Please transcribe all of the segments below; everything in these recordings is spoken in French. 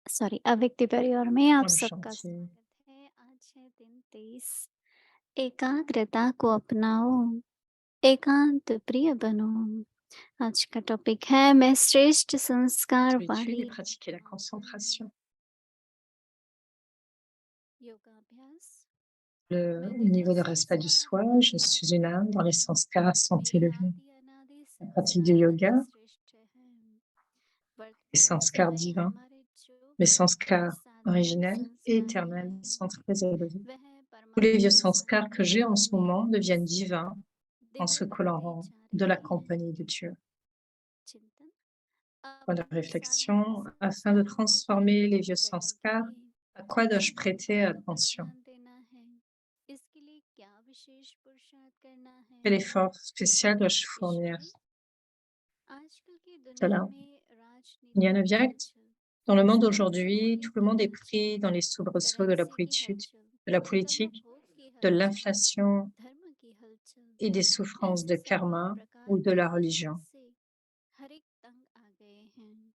सॉरी अव्यक्ति परिवार में आप I'm सबका gentille. स्वागत है। आज है दिन 23। एकाग्रता को अपनाओ, एकांत प्रिय बनो। आज का टॉपिक है मैं श्रेष्ठ संस्कार Solitude et वाली pratiquer la हूँ। concentration. योगाभ्यास। Au मैंने वो niveau de respect du संस्कार soi, पा je लिया suis une जो âme dans les sanskars santé मेरे élevé. आदि अनादि La pratique du संस्कार yoga, श्रेष्ठ है। les वर्तमान sanskars समय divins, हमारे जो les भी sanskars साधक originels et संस्कार éternels sont हैं très élevés. वह Tous les vieux परमात्मा sanskars que j'ai en स्वरूप ce moment में deviennent divins en Divya ce que l'on होते rend जा de la रहे हैं। compagnie de Dieu. चिंतन। अब Point de मैं साधारण réflexion, afin de संस्कारों को transformer les vieux परिवर्तित करने के sanskars, लिए à quoi dois-je किन prêter बातों पर attention? ध्यान देना है, इसके लिए क्या विशेष पुरुषार्थ करना है। Quel effort spécial dois-je fournir? विषय। आजकल की दुनिया Cela. में Il y a राजनीतिक un object. हलचल, Dans le monde सियासत d'aujourd'hui, की tout le monde est pris dans हलचल, les soubresauts de la currency की politique, हलचल, de la politique, कर्मभोग की de हलचल, l'inflation धर्म की हलचल, et des souffrances ऐसे de सभी karma प्रकार ou de की la हलचल religion. से हर एक तंग आ गए हैं।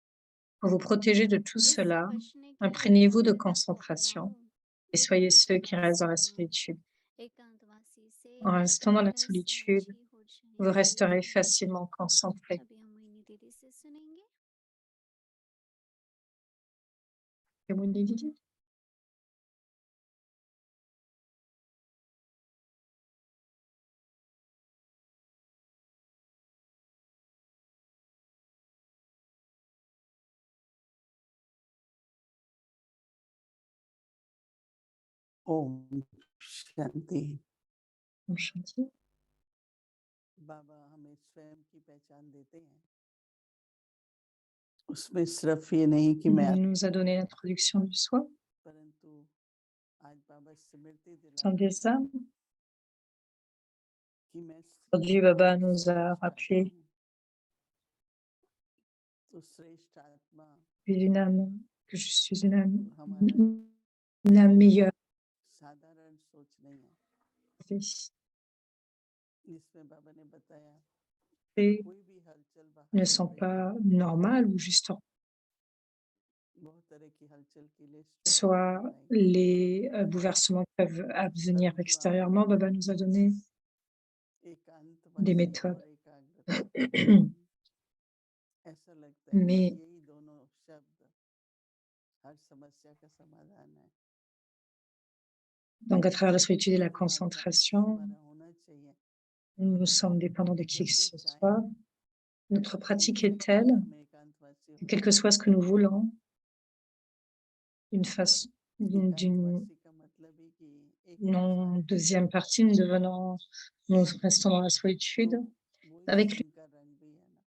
Pour vous protéger de tout इससे cela, बचने के लिए imprégnez-vous de एकाग्रता को concentration अपनाओ, et soyez ceux qui restent एकांतवासी dans la बनो। solitude. एकांतवासी से En restant dans la एकाग्र solitude, समझी हो vous resterez जाएंगे। facilement concentré. अभी हम मोहिनी दीदी से सुनेंगे। Et vous le dites. Om Shanti. Enchanté. बाबा हमें स्वयं की पहचान देते हैं। उसमें सिर्फ ये नहीं कि मैं Il nous a donné l'introduction du soi, परंतु आज बाबा स्मृति sans दिलाते des हैं âmes. कि मैं Aujourd'hui, Baba nous a श्रेष्ठ आत्मा rappelé हूँ। तो श्रेष्ठ आत्मा que que je suis हमारा une âme meilleure. साधारण सोच नहीं है, जिसमें बाबा ने बताया Et कोई भी हलचल बाहर ne चल sont रही है, pas normales ou juste बहुत तरह की हलचल के लिए soit स्ट्रैटेजी बनाई, les bouleversements qui peuvent advenir परंतु आपको extérieurement, Baba nous a donné des एकांतवासी méthodes. और एकाग्रता करनी चाहिए। ऐसा लगता है कि Mais यही दोनों शब्द हर समस्या का समाधान है। donc, à travers la solitude et la जो आपका इच्छा concentration, हमारा होना चाहिए, nous sommes dépendants de कि qui जब que भी ce चाहे soit. Notre कि pratique जिस est पल telle हम एकांतवासी que हो quel que जाएं, soit ce que nous voulons, d'une एकांतवासी का मतलब ही कि एक पल non साथ में deuxième partie, nous restons dans la तो solitude वही avec lui. स्वयं का रंग भी है ना।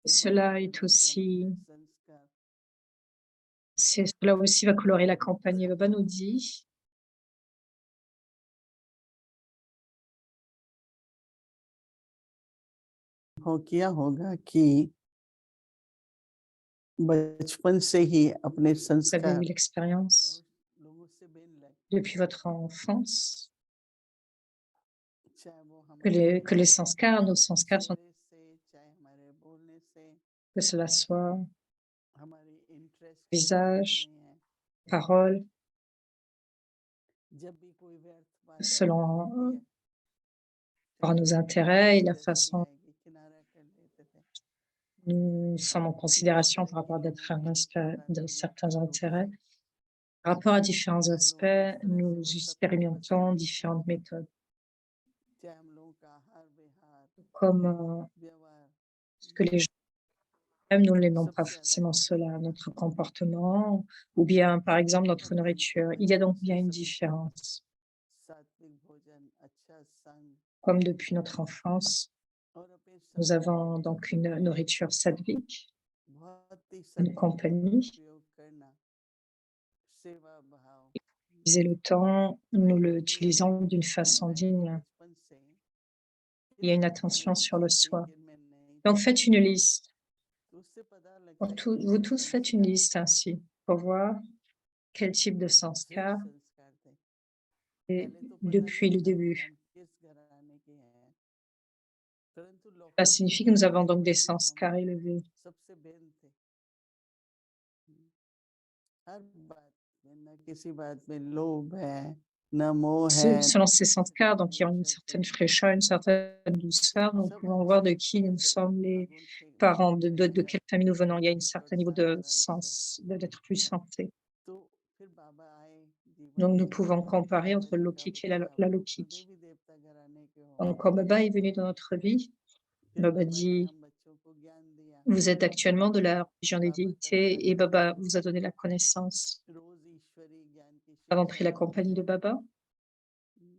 तो बाबा Cela est बोले कि हमारे aussi, संस्कार cela aussi va colorer la campagne. Baba nous dit, हो किया होगा कि बचपन से ही अपने vous avez eu संस्कार l'expérience और लोगों से मिलने लग, depuis votre enfance चाहे वो हमारे que les sanskars, nos sanskars sont, चेहरे से, चाहे हमारे बोलने से, que cela soit हमारे इंटरेस्ट किन चीजों visage, में है। parole, जब भी कोई व्यर्थ बात selon होती है, par nos हमारी intérêts et la दृष्टि façon आएगी, किनारा कर लेते थे। nous sommes en बहुत considération तरह par की rapport लोगों d'être un से, aspect de certains प्राकृतिक रूप intérêts. से Par rapport à différents हम लोगों को aspects, इस तरह से nous वो सब कुछ expérimentons पसंद नहीं था। différentes méthodes, चाहे हम लोगों का आहार विहार, comme व्यवहार, ce que les gens aiment, nous n'aimons pas सबसे अलग forcément होता cela, था। notre comportement ou bien, par exemple, notre अपने nourriture. Il y a बचपन donc से bien une समय से différence. सात्विक भोजन, अच्छा संग Comme depuis notre enfance, और अपने nous समय avons को donc une nourriture sattvique, बहुत ही une सदुपयोग compagnie. उपयोग करना, सेवा भाव, Utiliser le temps, nous ये l'utilisons d'une हमें façon लाइफ में digne. बचपन से Il y a une किन attention चीजों sur से le थी, soi. किन में नहीं Donc थी, faites une liste. तो उससे पता Pour लगता है कि vous मेरे tous faites une संस्कार liste ainsi pour voir quel type de श्रेष्ठ sanskar संस्कार थे। est पहले तो पता depuis नहीं le था कि début. हम किस घराने के हैं, परंतु Cela लौकिक signifie que nous घराने avons के donc des प्रति हम sanskars élevés. सबसे भिन्न थे। हर बात में न किसी बात में लोभ है, न मोह है, Selon ces sanskars, donc il y a une certaine fraîcheur, une certaine douceur. Nous सब pouvons voir de ऐसे qui nous ऐसे sommes les अगुण से parents, ग्रस्त de है quelle famille nous venons. Il y a un Ishwar certain niveau de साधारण से। sens, d'être plus sensé. तो फिर बाबा आए जीवन Donc nous में, pouvons comparer बाबा entre जी le का Lokik et पूछा la तो Lokik. देवी देवता घराने के हो। Donc quand Baba est venu dans notre vie, फिर Baba बाबा ने dit, हम बच्चों को ज्ञान दिया, vous êtes actuellement de la religion des बाबा का déités et संग Baba करके vous a donné la connaissance. रोज ईश्वरी ज्ञान की Nous avons शिक्षा pris la दी compagnie de है। Baba.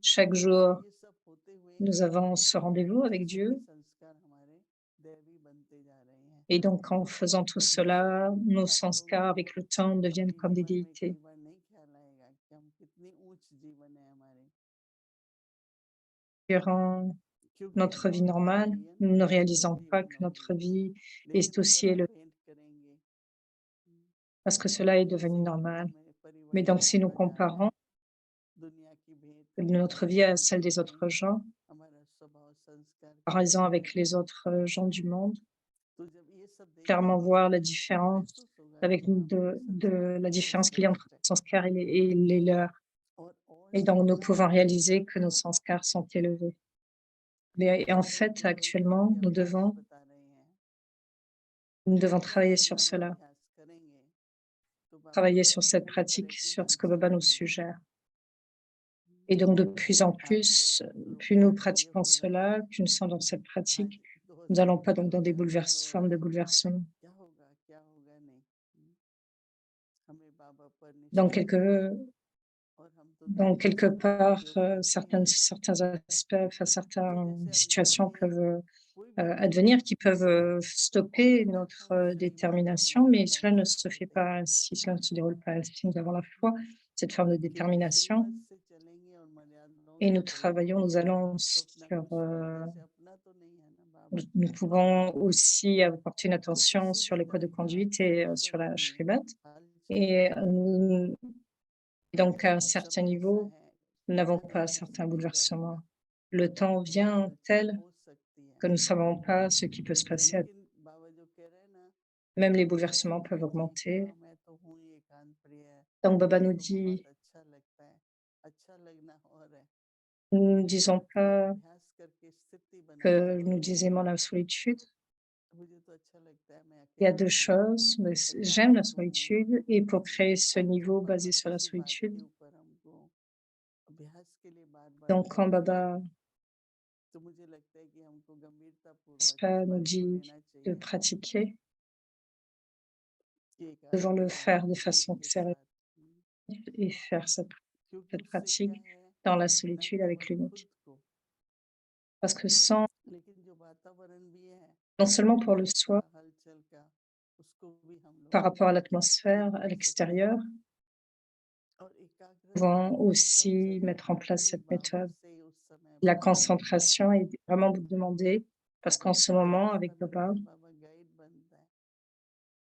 Chaque jour, ये सब होते हुए nous avons ce rendez-vous avec जैसे Dieu. कि संस्कार हमारे दैवी बनते जा रहे हैं। Et donc, en faisant tout cela, nos sanskars, avec le temps, deviennent अपने comme des जीवन में कई déités. बार नहीं ख्याल आएगा कि हम कितनी ऊंच जीवन है हमारी, Durant क्योंकि notre vie बहुत सारे normale, जीवन nous ne सुंदर réalisons pas जीवन que notre होंगे, vie est लेकिन aussi अगर आप élevée, पेंट करेंगे parce que cela est devenu जैसे कि normal. जीवन में Mais donc, परिवर्तन si nous आता जा रहा है, comparons दुनिया की भेंट notre vie à celle des autres gens, हमारा स्वभाव संस्कार comparaison कैसे avec les होंगे, autres gens du monde, तो जब ये सब clairement देखेंगे voir la तो différence महसूस होगा avec कि हमारे संस्कार la कितने différence qu'il y a entre श्रेष्ठ है। les sanskars et les leurs. और Et donc, nous श्रद्धा pouvons बढ़ती réaliser que है। nos sanskars sont élevés. Et en जैसे fait, कि बाबा जी actuellement, अभी अभ्यास बता रहे हैं, nous devons अगर travailler हम sur ये cela, अभ्यास करेंगे तो बाबा travailler कह sur रहे हैं cette पूरी तरह pratique, से sur हम ce que Baba nous चलेंगे। suggère. Et donc, de plus en plus, plus nous pratiquons cela, plus nous sommes dans cette pratique, nous n'allons pas donc dans des formes de bouleversement. क्या होगा क्या होगा नहीं, हमें बाबा पर Dans निश्चय quelque, है और हम तो dans दुनिया quelque से part, उपयोगपति हैं। certains aspects, enfin, तो certaines जैसे situations अग्नि में peuvent कोई भी advenir qui peuvent stopper अगर notre हम शरीर को down détermination, mais down cela ne down se fait करते हैं pas ainsi, cela ne se déroule pas ainsi. Nous avons la foi, cette forme de केवल détermination, श्रीमत से चलेंगे और मर्यादाओं et से nous चलेंगे travaillons, nous allons तो अपना sur, विश्वास जैसे अपना तो नहीं है ना बाबा, nous pouvons aussi apporter une तो attention किसी sur भी les codes de तरह का conduite et sur la परिवर्तन Shrimat. हलचल Et है, donc, à un certain समय ऐसा niveau, है nous कि n'avons जब pas un भी कुछ certain दिख जाएगा bouleversement. Le temps तो वहाँ vient हलचल tel हो सकती है, que nous ne savons pas ce qui peut se passer. लेकिन बाबा जो कह रहे हैं ना Même les कि bouleversements हाँ peuvent जी augmenter. हाँ मैं तो हूँ ये एकांत प्रिय, Donc, Baba मुझे nous तो बहुत dit, अच्छा लगता है, अच्छा लगना और है, nous ne disons ये pas अभ्यास करके स्थिति बनाना que और nous है, aimons la solitude. मुझे तो अच्छा लगता है मैं Il y a अकेला deux हूँ, choses, mais j'aime la एकांत हूँ, solitude et pour créer ce और जब niveau बाबा basé sur la किसी बात solitude, के ऊपर हमको अभ्यास के लिए बार बार donc quand कहते हैं Baba तो मुझे लगता है कि हमको गंभीरता पूर्वक इस nous बात को dit लेना de चाहिए pratiquer, कि nous एकांत devons le में faire रहना de गुरु façon के sérieuse साथ, et faire क्योंकि cette उससे क्या pratique है, dans la न solitude avec केवल l'unique. खुद को Parce que sans, लेकिन जो वातावरण भी है non seulement pour le अभ्यास का soi, हलचल का, उसको भी हम लोग par rapport à ठीक l'atmosphère, à कर सकते हैं l'extérieur, और nous एकाग्रता pouvons एकदम aussi mettre en place चाहिए cette बाबा méthode. से उस समय La पर, concentration est vraiment demandée parce qu'en ce moment, जहाँ avec पर भी Baba, जब बाबा गाइड बनता है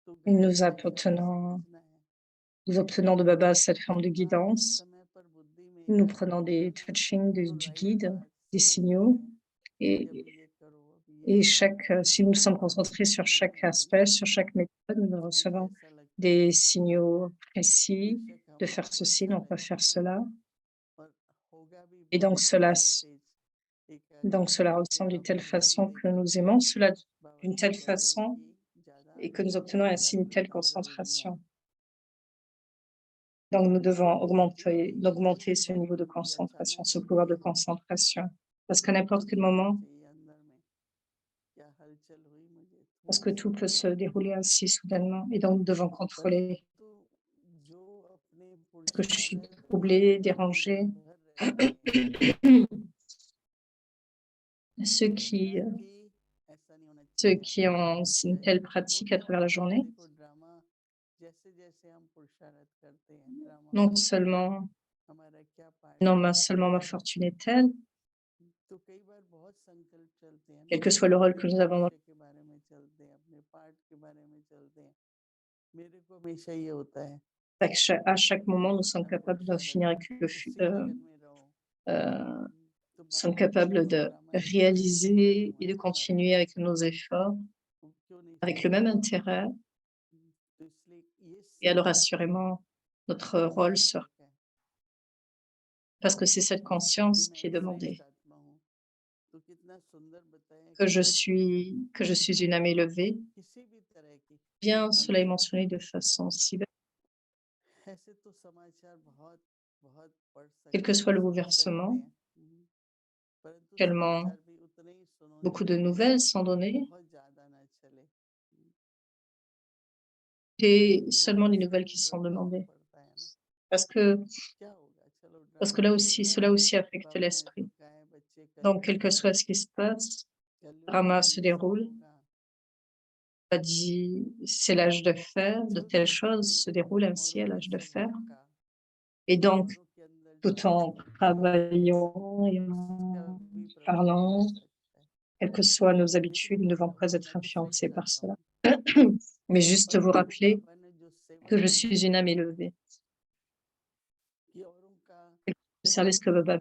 तो गाइड nous का इशारा obtenons, समझना है, nous obtenons de Baba cette forme de जहाँ पर उस guidance. समय पर बुद्धि में Nous याद prenons आता है des ना touchings तो du राइट guide, बात des समझना signaux, है कि et, अभी ये करो, अभी ये et करो, si nous sommes तो वो concentrés चीज़ sur समझ chaque में आती है aspect, ना, sur chaque méthode, nous तो मुझे recevons ऐसा लगता है des signaux précis बेशक de faire हमको ceci, अच्छा non pas faire लगता है cela. और होगा भी Et बहुत परसेंटेज donc cela एकाग्रता के ressemble d'une बाबा telle façon जानते que कि nous aimons cela बाबा d'une जी telle कह रहे हैं façon कि ज़्यादा et que nous obtenons ainsi une telle एकाग्रता ज़रूरी है, concentration. Donc nous devons augmenter ce बाबा niveau de को कोई concentration, अचानक ce pouvoir de कोई concentration. Parce qu'à n'importe quel देखना moment, चाहिए अंदर में क्या हलचल हुई, मुझे parce थोड़ा que सा tout peut se पता नहीं, dérouler ainsi soudainement, et donc nous devons contrôler. परंतु जो अपने Est-ce que je suis पुरुषार्थ troublée, में dérangée? निर्भर रहते हैं, Ceux qui, न कि ऐसा नहीं होना ceux चाहिए, qui ont une telle वो pratique à तो travers la आप journée, देखो ड्रामा, जैसे जैसे हम पुरुषार्थ करते हैं ड्रामा non में seulement, हमारा क्या पार्ट non है, seulement ma fortune est telle, तो कई बार बहुत संकल्प चलते हैं quel ना, que soit le rôle que अपने nous avons, भविष्य के बारे में चलते हैं, अपने पार्ट के बारे में चलते हैं, मेरे को हमेशा ये होता है à chaque moment, nous sommes अपना capables de पुरुषार्थ finir avec उसी लगन में रहो, euh, तो sommes बाबा बोलते capables हैं de ड्रामा एक सेकंड में réaliser क्यों et de आए हमारे continuer पास, avec nos efforts, वो क्यों नहीं avec le चलते, même intérêt. तो इसलिए ये Et alors सीखना assurément, notre rôle sera. Parce que c'est cette conscience qui est demandée. Que je suis une âme élevée. Bien, cela est mentionné de façon si belle. Quel que soit le bouleversement, tellement beaucoup de nouvelles sont données. Et seulement les nouvelles qui sont demandées. Parce que là aussi, cela aussi affecte l'esprit. Donc, quel que soit ce qui se passe, Rama se déroule. On a dit, c'est l'âge de fer, de telles choses se déroulent ainsi à l'âge de fer. Et donc, tout en travaillant et en parlant, quelles que soient nos habitudes, nous ne devons pas être influencés par cela. Mais juste vous rappeler que je suis une âme élevée. Le service que Baba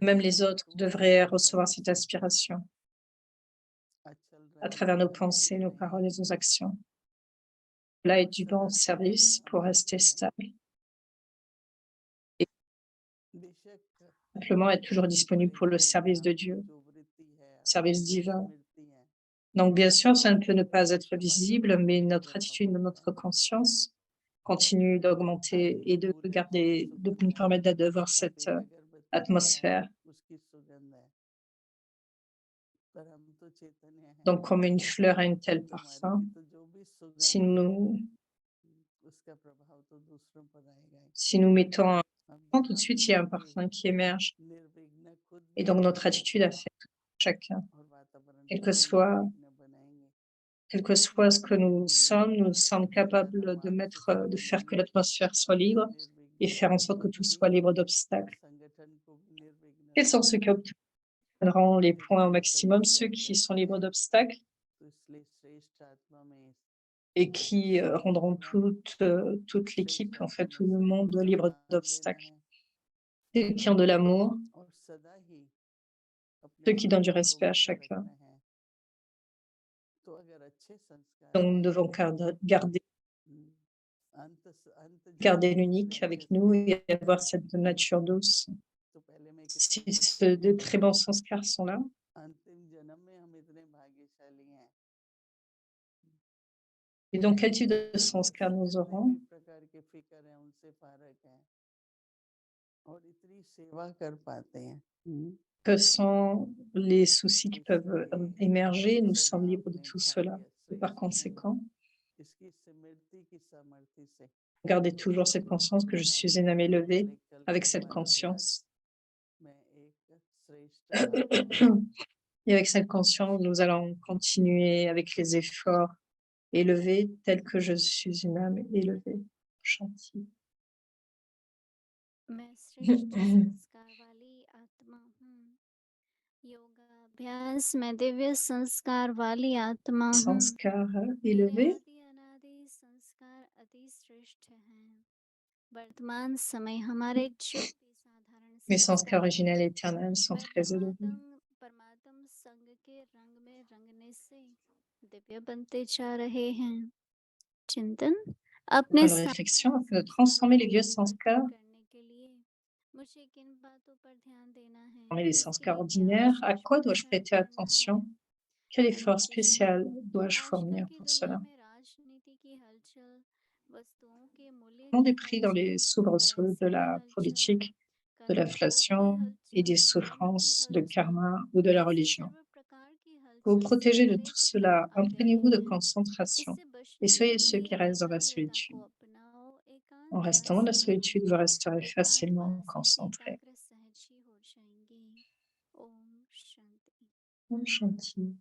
même les autres devraient recevoir cette inspiration à travers nos pensées, nos paroles et nos actions. Là est du bon service pour rester stable et simplement être toujours disponible pour le service de Dieu, service divin. Donc, bien sûr, ça ne peut ne pas être visible, mais notre attitude, notre conscience continue d'augmenter et de nous permettre d'avoir cette atmosphère. Donc, comme une fleur a un tel parfum, si nous mettons un parfum, tout de suite, il y a un parfum qui émerge. Et donc, notre attitude affecte chacun. Quel que soit ce que nous sommes capables de faire que l'atmosphère soit libre et faire en sorte que tout soit libre d'obstacles. Quels sont ceux qui obtiendront les points au maximum? Ceux qui sont libres d'obstacles et qui rendront toute l'équipe, en fait, tout le monde libre d'obstacles. Ceux qui ont de l'amour, ceux qui donnent du respect à chacun. Donc, nous devons garder l'unique avec nous et avoir cette nature douce. Si de très bons sanskars sont là, et donc quel type de sanskars nous aurons? Que sont les soucis qui peuvent émerger? Nous sommes libres de tout cela. Et par conséquent, gardez toujours cette conscience que je suis une âme élevée avec cette conscience. Et avec cette conscience, nous allons continuer avec les efforts élevés tels que je suis une âme élevée. Shanti. मैं श्रेष्ठ संस्कार वाली आत्मा हूँ। योगाभ्यास में दिव्य संस्कार वाली आत्मा हूँ। Sanskar मेरे élevé. आदि अनादि संस्कार अति श्रेष्ठ हैं। वर्तमान समय हमारे जो भी साधारण Mes sanskars संस्कार originels हैं, et éternels sont वे très élevés. परमात्म संग के रंग में रंगने से दिव्य बनते जा रहे हैं। चिंतन अपने Une réflexion afin de transformer les vieux sanskars करने के लिए मुझे किन बातों पर ध्यान देना है? parmi les sanskars ordinaires. À quoi dois-je prêter attention? Quel effort spécial dois-je fournir pour cela? Le monde est pris dans les soubresauts de la politique, de l'inflation et des souffrances de karma ou de la religion. Pour vous protéger de tout cela, imprégnez-vous de concentration et soyez ceux qui restent dans la solitude. En restant dans la solitude, vous resterez facilement concentrés. Om Shanti.